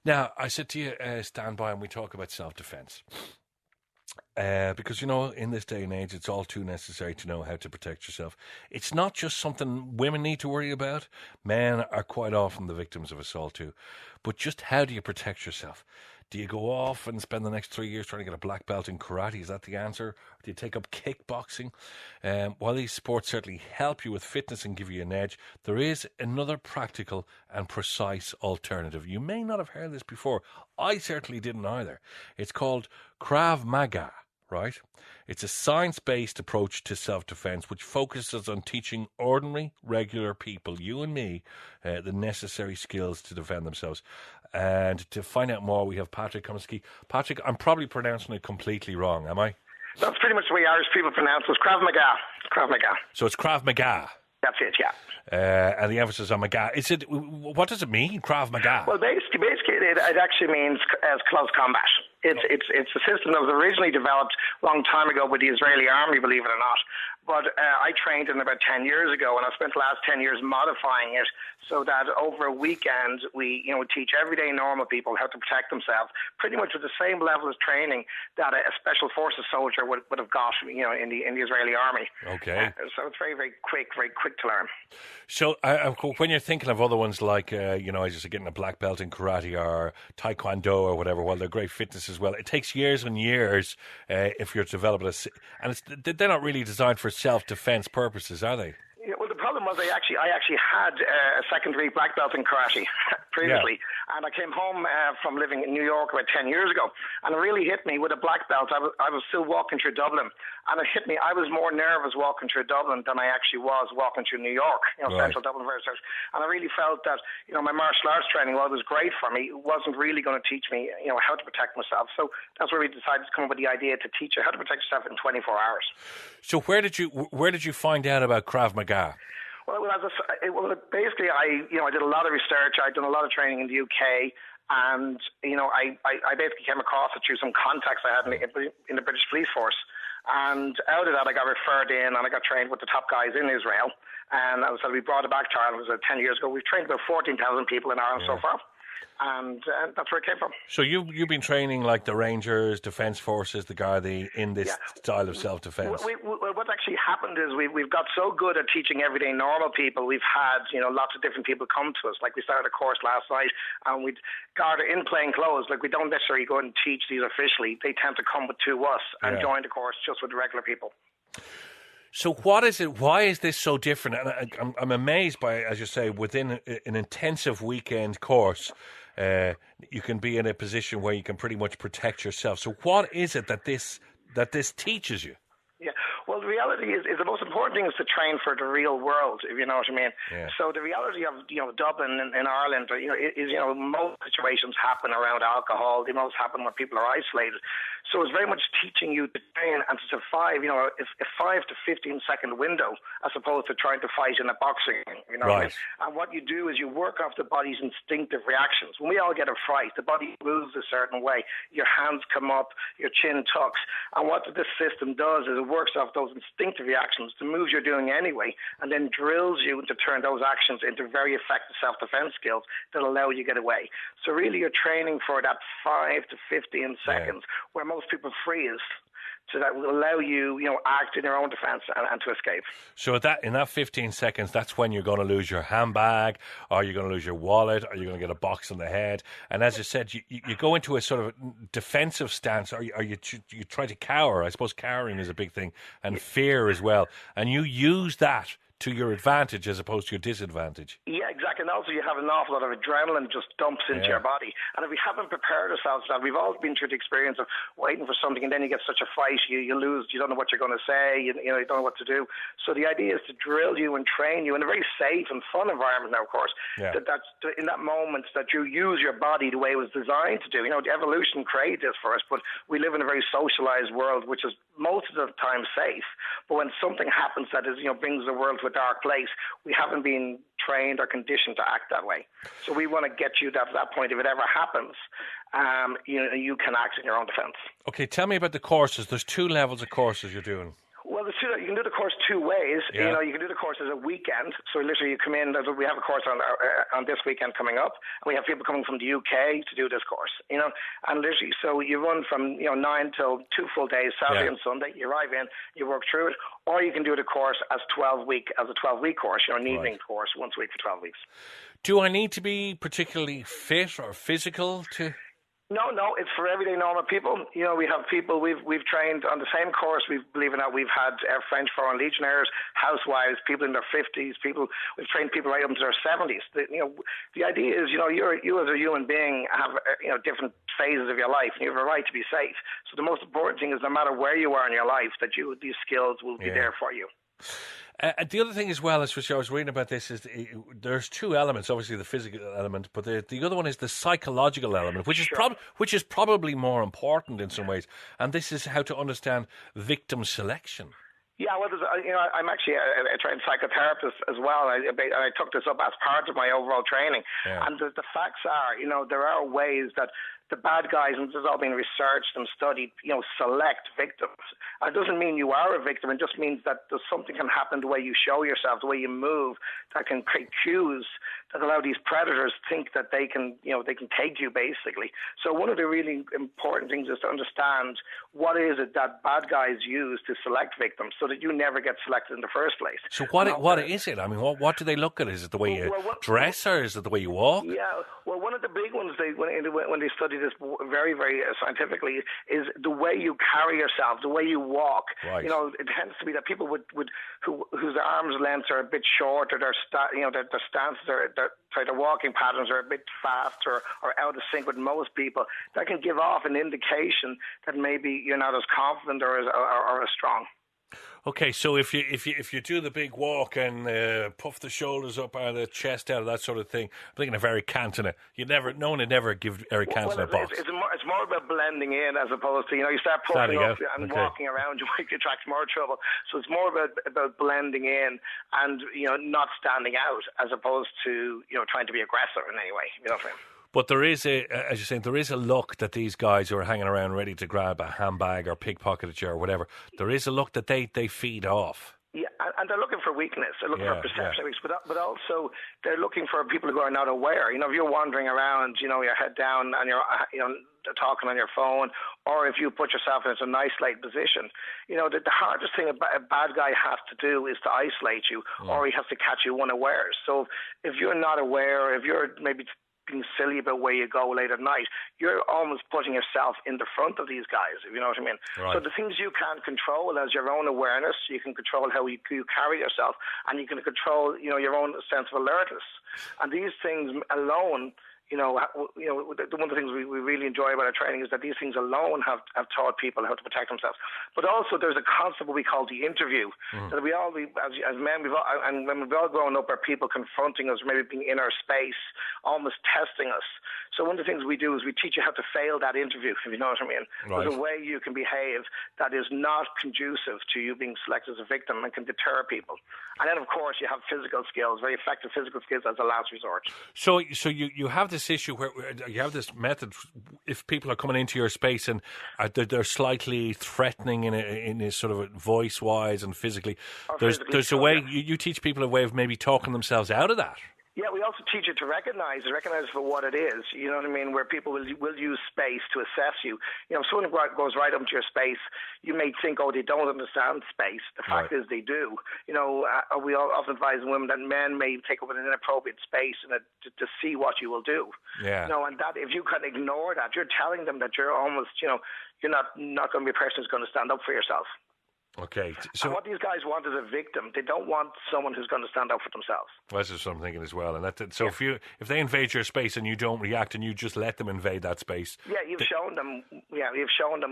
Now, I said to you, stand by and we talk about self-defense. Because, in this day and age, it's all too necessary to know how to protect yourself. It's not just something women need to worry about. Men are quite often the victims of assault too. But just how do you protect yourself? Do you go off and spend the next 3 years trying to get a black belt in karate? Is that the answer? Or do you take up kickboxing? While these sports certainly help you with fitness and give you an edge, there is another practical and precise alternative. You may not have heard this before. I certainly didn't either. It's called krav Maga. Right? It's a science-based approach to self-defense which focuses on teaching ordinary, regular people, you and me, the necessary skills to defend themselves. And to find out more, we have Patrick Komsky. Patrick, I'm probably pronouncing it completely wrong, am I? That's pretty much the way Irish people pronounce it. It's krav Maga. Krav Maga. So it's krav Maga. That's it, yeah. And the emphasis on Maga. What does it mean, krav Maga? Well, basically, it actually means as close combat. It's a system that was originally developed a long time ago with the Israeli army, believe it or not. But I trained in about 10 years ago, and I spent the last 10 years modifying it so that over a weekend we teach everyday normal people how to protect themselves, pretty much with the same level of training that a special forces soldier would have got, in the Israeli army. Okay. So it's very quick to learn. So when you're thinking of other ones like, as you said, getting a black belt in karate or taekwondo or whatever, well, they're great fitness as well. It takes years and years if you're developing and they're not really designed for self-defense purposes, are they? Yeah, well, the problem was I actually had a secondary black belt in karate previously, and I came home from living in New York about 10 years ago, and it really hit me with a black belt. I was still walking through Dublin, and it hit me. I was more nervous walking through Dublin than I actually was walking through New York, Central Dublin very much. And I really felt that, my martial arts training, while it was great for me, it wasn't really going to teach me, how to protect myself. So that's where we decided to come up with the idea to teach you how to protect yourself in 24 hours. So where did you find out about krav Maga? Well, basically, I did a lot of research. I'd done a lot of training in the UK, and I basically came across it through some contacts I had in the British police force. And out of that, I got referred in, and I got trained with the top guys in Israel. And so we brought it back to Ireland. It was 10 years ago. We've trained about 14,000 people in Ireland so far. And that's where it came from. So you've been training like the Rangers, Defence Forces, the Gardaí in this style of self-defence? What actually happened is we've got so good at teaching everyday normal people. We've had lots of different people come to us. Like we started a course last night, and we'd Garda in plain clothes. Like we don't necessarily go and teach these officially. They tend to come to us and join the course just with the regular people. So what is it? Why is this so different? And I'm amazed by, as you say, within an intensive weekend course, you can be in a position where you can pretty much protect yourself. So what is it that this teaches you? Yeah, well, the reality is the most important thing is to train for the real world, if you know what I mean. Yeah. So the reality of Dublin in Ireland, is most situations happen around alcohol. They most happen when people are isolated. So it's very much teaching you to train and to survive, a 5 to 15 second window as opposed to trying to fight in a boxing, Right. What I mean? And what you do is you work off the body's instinctive reactions. When we all get a fright, the body moves a certain way. Your hands come up, your chin tucks. And what this system does is it works off those instinctive reactions, the moves you're doing anyway, and then drills you to turn those actions into very effective self-defense skills that allow you to get away. So really you're training for that 5 to 15 seconds where most people freeze, so that will allow you, act in your own defence and to escape. So in that 15 seconds, that's when you're going to lose your handbag, or you're going to lose your wallet, or you're going to get a box on the head. And as you said, you go into a sort of defensive stance, or you try to cower. I suppose cowering is a big thing, and fear as well. And you use that to your advantage as opposed to your disadvantage. Yeah, exactly. And also you have an awful lot of adrenaline just dumps into your body. And if we haven't prepared ourselves for that, we've all been through the experience of waiting for something, and then you get such a fight, you lose, you don't know what you're going to say, you don't know what to do. So the idea is to drill you and train you in a very safe and fun environment now, of course. Yeah. That's in that moment that you use your body the way it was designed to do. The evolution created this for us, but we live in a very socialized world, which is most of the time safe. But when something happens that is, brings the world to a dark place, we haven't been trained or conditioned to act that way. So we want to get you to that point. If it ever happens, you can act in your own defence. Okay, tell me about the courses. There's 2 levels of courses you're doing. Well, Well, you can do the course two ways. Yeah. You can do the course as a weekend. So literally, you come in. We have a course on this weekend coming up, and we have people coming from the UK to do this course. And literally, so you run from 9 till 2 full days, Saturday and Sunday. You arrive in, you work through it, or you can do the course as a 12-week course. An evening course once a week for 12 weeks. Do I need to be particularly fit or physical to? No, it's for everyday normal people. We have people we've trained on the same course. Believe it or not, we've had French Foreign Legionnaires, housewives, people in their 50s, we've trained people right up into their 70s. The idea is, you as a human being have different phases of your life, and you have a right to be safe. So the most important thing is, no matter where you are in your life, that these skills will be there for you. The other thing as well, as I was reading about this, is there's two elements. Obviously, the physical element, but the other one is the psychological element, which is probably more important in some ways. And this is how to understand victim selection. Yeah, well, I'm actually a trained psychotherapist as well. I took this up as part of my overall training. Yeah. And the facts are, there are ways that the bad guys, and this has all been researched and studied, select victims. And it doesn't mean you are a victim. It just means that there's something can happen the way you show yourself, the way you move, that can create cues that allow these predators to think that they can take you, basically. So one of the really important things is to understand what is it that bad guys use to select victims, so that you never get selected in the first place. So what is it? I mean, what do they look at? Is it the way you dress, or is it the way you walk? Yeah, well, one of the big ones when they study this very, very scientifically is the way you carry yourself, the way you walk. Right. It tends to be that people whose arms lengths are a bit short, or their stances their walking patterns are a bit faster or out of sync with most people. That can give off an indication that maybe you're not as confident or as strong. Okay, so if you do the big walk and puff the shoulders up or the chest out, that sort of thing, I'm thinking of Eric Cantona. No one would ever give Eric Cantona a box. It's more about blending in as opposed to, you start puffing up and walking around, you might attract more trouble. So it's more about blending in and, not standing out as opposed to, trying to be aggressive in any way. You know what I mean? But there is as you're saying, there is a look that these guys who are hanging around ready to grab a handbag or pickpocket you or whatever, there is a look that they feed off. Yeah, and they're looking for weakness. They're looking for perception of weakness, but also they're looking for people who are not aware. If you're wandering around, your head down and you're, talking on your phone, or if you put yourself in an isolated position, the hardest thing a bad guy has to do is to isolate you, or he has to catch you unawares. So if you're not aware, if you're maybe being silly about where you go late at night, you're almost putting yourself in the front of these guys, if you know what I mean. Right. So the things you can't control as your own awareness, you can control how you carry yourself, and you can control, your own sense of alertness. And these things alone, one of the things we really enjoy about our training is that these things alone have taught people how to protect themselves. But also there's a concept what we call the interview, that as men, we've all grown up, are people confronting us, maybe being in our space, almost testing us. So one of the things we do is we teach you how to fail that interview, if you know what I mean. Right. There's a way you can behave that is not conducive to you being selected as a victim and can deter people. And then, of course, you have physical skills, very effective physical skills as a last resort. So you have this issue where you have this method. If people are coming into your space and they're slightly threatening in a sort of voice wise and physically, there's a way you teach people a way of maybe talking themselves out of that. Yeah, we also teach you to recognize for what it is. You know what I mean? Where people will use space to assess you. If someone goes right up to your space, you may think, they don't understand space. The fact is they do. We all often advise women that men may take up an inappropriate space to see what you will do. Yeah. And that if you can ignore that, you're telling them that you're almost, you're not going to be a person who's going to stand up for yourself. Okay. So and what these guys want is a victim. They don't want someone who's going to stand up for themselves. Well, that's just what I'm thinking as well. And if they invade your space and you don't react and you just let them invade that space, you've shown them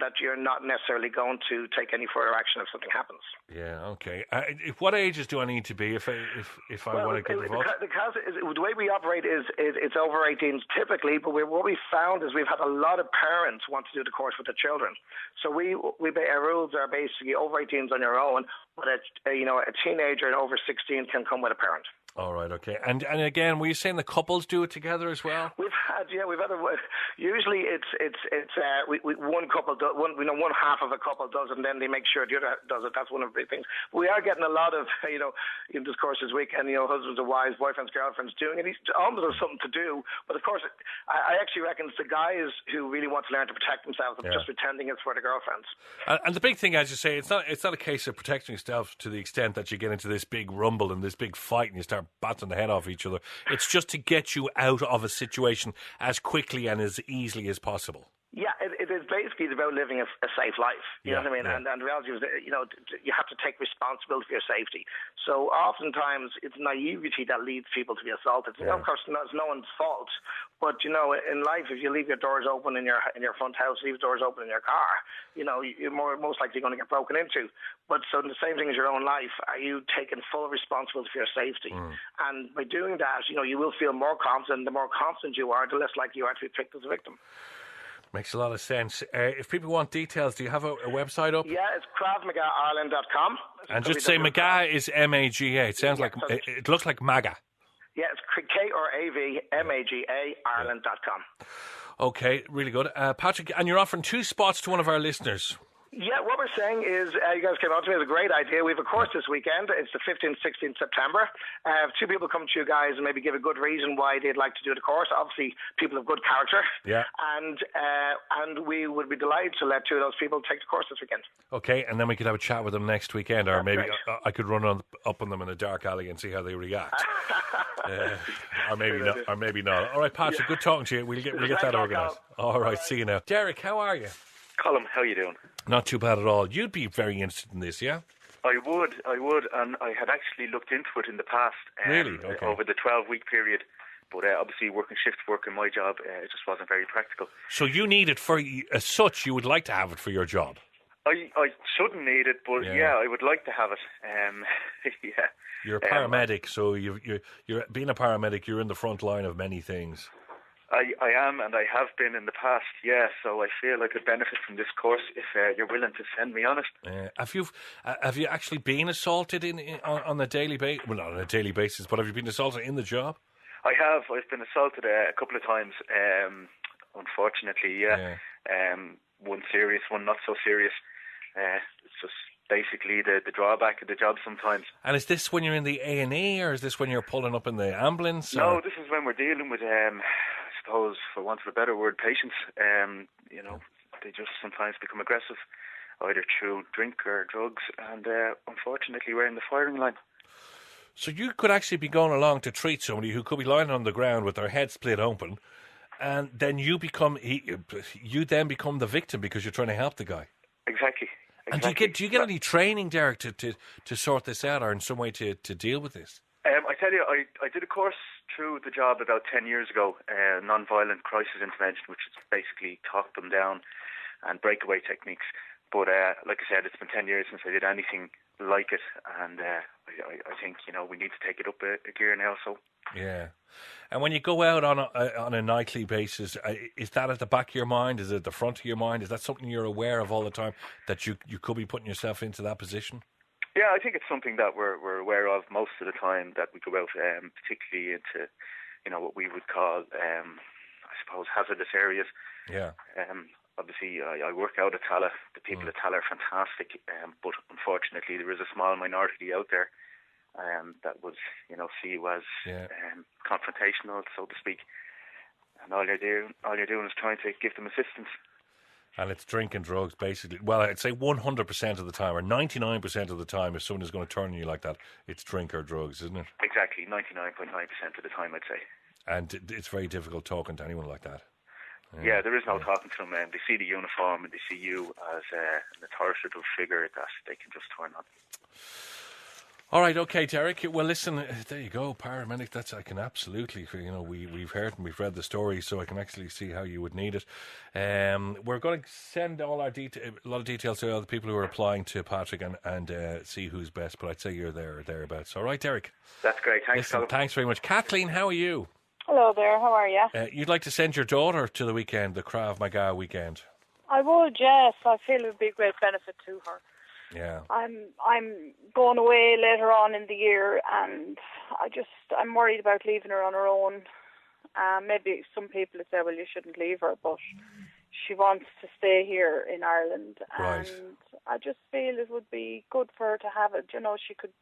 that you're not necessarily going to take any further action if something happens. Yeah. Okay. What ages do I need to be if I want to get involved? The way we operate is it's over 18s typically, but what we found is we've had a lot of parents want to do the course with their children. So our rules are basically over 18s on your own, but a teenager and over 16 can come with a parent. All right, okay. And again, were you saying the couples do it together as well? We've had usually it's one couple one half of a couple does it, and then they make sure the other does it. That's one of the big things. We are getting a lot of in this course this weekend, husbands and wives, boyfriends, girlfriends doing it. Almost there's something to do, but of course I actually reckon it's the guys who really want to learn to protect themselves and just pretending it's for the girlfriends. And the big thing, as you say, it's not a case of protecting yourself to the extent that you get into this big rumble and this big fight and you start batting the head off each other. It's just to get you out of a situation as quickly and as easily as possible. Yeah, it is basically about living a safe life. You know what I mean? Yeah. And the reality is that, you have to take responsibility for your safety. So oftentimes it's naivety that leads people to be assaulted. Of course, it's no one's fault. But, in life, if you leave your doors open in your front house, leave doors open in your car, you're most likely going to get broken into. But so the same thing as your own life, are you taking full responsibility for your safety? And by doing that, you will feel more confident. The more confident you are, the less likely you are to be picked as a victim. Makes a lot of sense. If people want details, do you have a website up? Yeah, it's kravmagaireland.com. And just say Maga is M-A-G-A. It sounds like, it looks like Maga. Yeah, it's KRAVMAGA Ireland.com. Okay, really good. Patrick, and you're offering 2 spots to one of our listeners. Yeah, what we're saying is, you guys came on to me, it's a great idea. We have a course this weekend. It's the 15th, 16th September. 2 people come to you guys and maybe give a good reason why they'd like to do the course. Obviously, people of good character. Yeah. And we would be delighted to let 2 of those people take the course this weekend. Okay, and then we could have a chat with them next weekend, or maybe I could run up on them in a dark alley and see how they react. Or maybe not. All right, Patrick, good talking to you. We'll get that organised. All right, see you now. Derek, how are you? Colm, how are you doing? Not too bad at all. You'd be very interested in this, yeah? I would, and I had actually looked into it in the past. Really? Okay. Over the 12-week period, but obviously working shift work in my job, it just wasn't very practical. So you need it as such, you would like to have it for your job? I shouldn't need it, but I would like to have it. Yeah. You're a paramedic, so you're being a paramedic, you're in the front line of many things. I am, and I have been in the past, so I feel I could benefit from this course if you're willing to send me on it. Have you actually been assaulted on a daily basis? Well, not on a daily basis, but have you been assaulted in the job? I have. I've been assaulted a couple of times, unfortunately, one serious, one not so serious. It's just basically the drawback of the job sometimes. And is this when you're in the A&E, or is this when you're pulling up in the ambulance? No, this is when we're dealing with, I suppose, for want of a better word, patients. They just sometimes become aggressive, either through drink or drugs, and unfortunately we're in the firing line. So you could actually be going along to treat somebody who could be lying on the ground with their head split open, and then you then become the victim because you're trying to help the guy. Exactly. And do you get any training, Derek, to sort this out, or in some way to deal with this? I tell you, I did a course through the job about 10 years ago, non-violent crisis intervention, which is basically talk them down and breakaway techniques. But like I said, it's been 10 years since I did anything like it, and I think we need to take it up a gear now. So yeah. And when you go out on a nightly basis, is that at the back of your mind? Is it at the front of your mind? Is that something you're aware of all the time, that you could be putting yourself into that position? Yeah, I think it's something that we're aware of most of the time that we go out, particularly into what we would call, I suppose, hazardous areas. Yeah. Obviously, I work out at Tala. The people at Tala are fantastic, but unfortunately, there is a small minority out there that would, see you as confrontational, so to speak. And all you're doing is trying to give them assistance. And it's drink and drugs, basically. Well, I'd say 100% of the time, or 99% of the time, if someone is going to turn on you like that, it's drink or drugs, isn't it? Exactly, 99.9% of the time, I'd say. And it's very difficult talking to anyone like that. Yeah, there is no talking to them. They see the uniform and they see you as an authoritative figure that they can just turn on. All right, okay, Derek. Well, listen, there you go, paramedic. I can absolutely, we've heard and we've read the story, so I can actually see how you would need it. We're going to send all a lot of details to all the people who are applying to Patrick and see who's best. But I'd say you're there or thereabouts. All right, Derek. That's great. Thanks. Listen, thanks very much, Kathleen. How are you? Hello there. How are you? You'd like to send your daughter to the weekend, the Krav Maga weekend? I would, yes. I feel it would be a great benefit to her. Yeah. I'm going away later on in the year, and I'm worried about leaving her on her own. Maybe some people say, well, you shouldn't leave her, but she wants to stay here in Ireland, Right. and I just feel it would be good for her to have it. You know, she could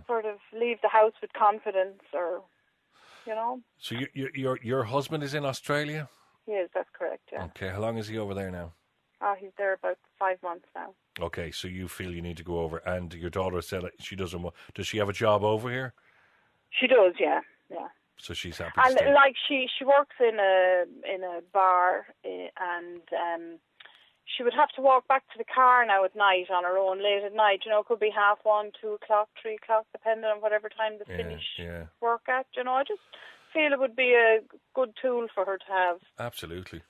sort of leave the house with confidence, or, you know. So your husband is in Australia? Yes, that's correct, yeah. Okay, how long is he over there now? He's there about 5 months now. Okay, so you feel you need to go over, and your daughter said she doesn't want. Does she have a job over here? She does, yeah. So she's happy. And to stay. like she works in a bar, and she would have to walk back to the car now at night on her own, late at night. You know, it could be 1:30, 2:00, 3:00, depending on whatever time they finish work at. You know, I just feel it would be a good tool for her to have. Absolutely.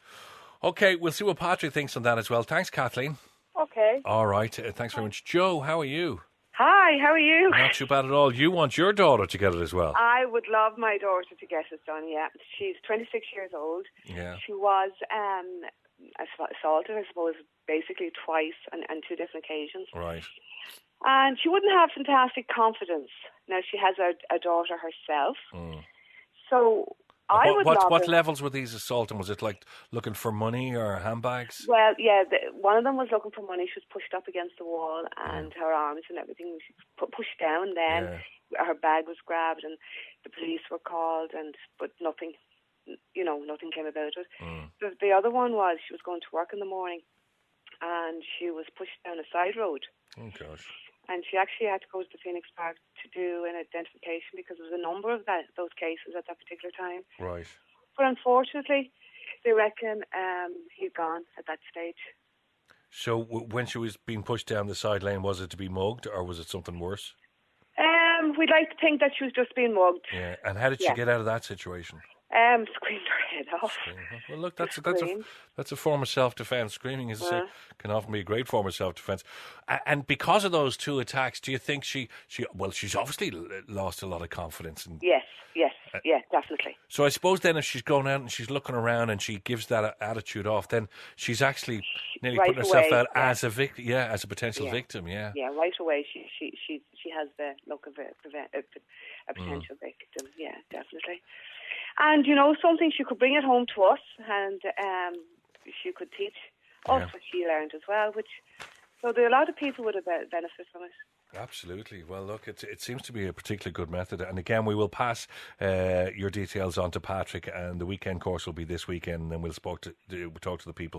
Okay, we'll see what Patrick thinks on that as well. Thanks, Kathleen. Okay. All right, thanks very much. Joe, how are you? Hi, how are you? Not too bad at all. You want your daughter to get it as well? I would love my daughter to get it done, yeah. She's 26 years old. Yeah. She was assaulted, I suppose, basically twice on 2 different occasions. Right. And she wouldn't have fantastic confidence. Now, she has a daughter herself. So I would love What levels were these assaulting? Was it like looking for money or handbags? Well, yeah, one of them was looking for money. She was pushed up against the wall, and her arms and everything was pushed down. Then her bag was grabbed, and the police were called, but nothing, nothing came about it. The other one was she was going to work in the morning, and she was pushed down a side road. Oh gosh. And she actually had to go to the Phoenix Park to do an identification because there was a number of those cases at that particular time. Right. But unfortunately, they reckon he'd gone at that stage. So when she was being pushed down the side lane, was it to be mugged or was it something worse? We'd like to think that she was just being mugged. Yeah. And how did she get out of that situation? Screamed her head off. Well, look, that's a form of self-defense. Screaming can often be a great form of self-defense. And because of those 2 attacks, do you think she's obviously lost a lot of confidence? Yes, definitely. So I suppose then if she's going out and she's looking around and she gives that attitude off, then she's actually nearly putting herself out as a victim, as a potential victim, Yeah, right away she has the look of a potential victim, definitely. And, something she could bring it home to us, and she could teach us what she learned as well, so a lot of people would have benefit from it. Absolutely. Well, look, it seems to be a particularly good method. And again, we will pass your details on to Patrick, and the weekend course will be this weekend, and then we'll talk to the people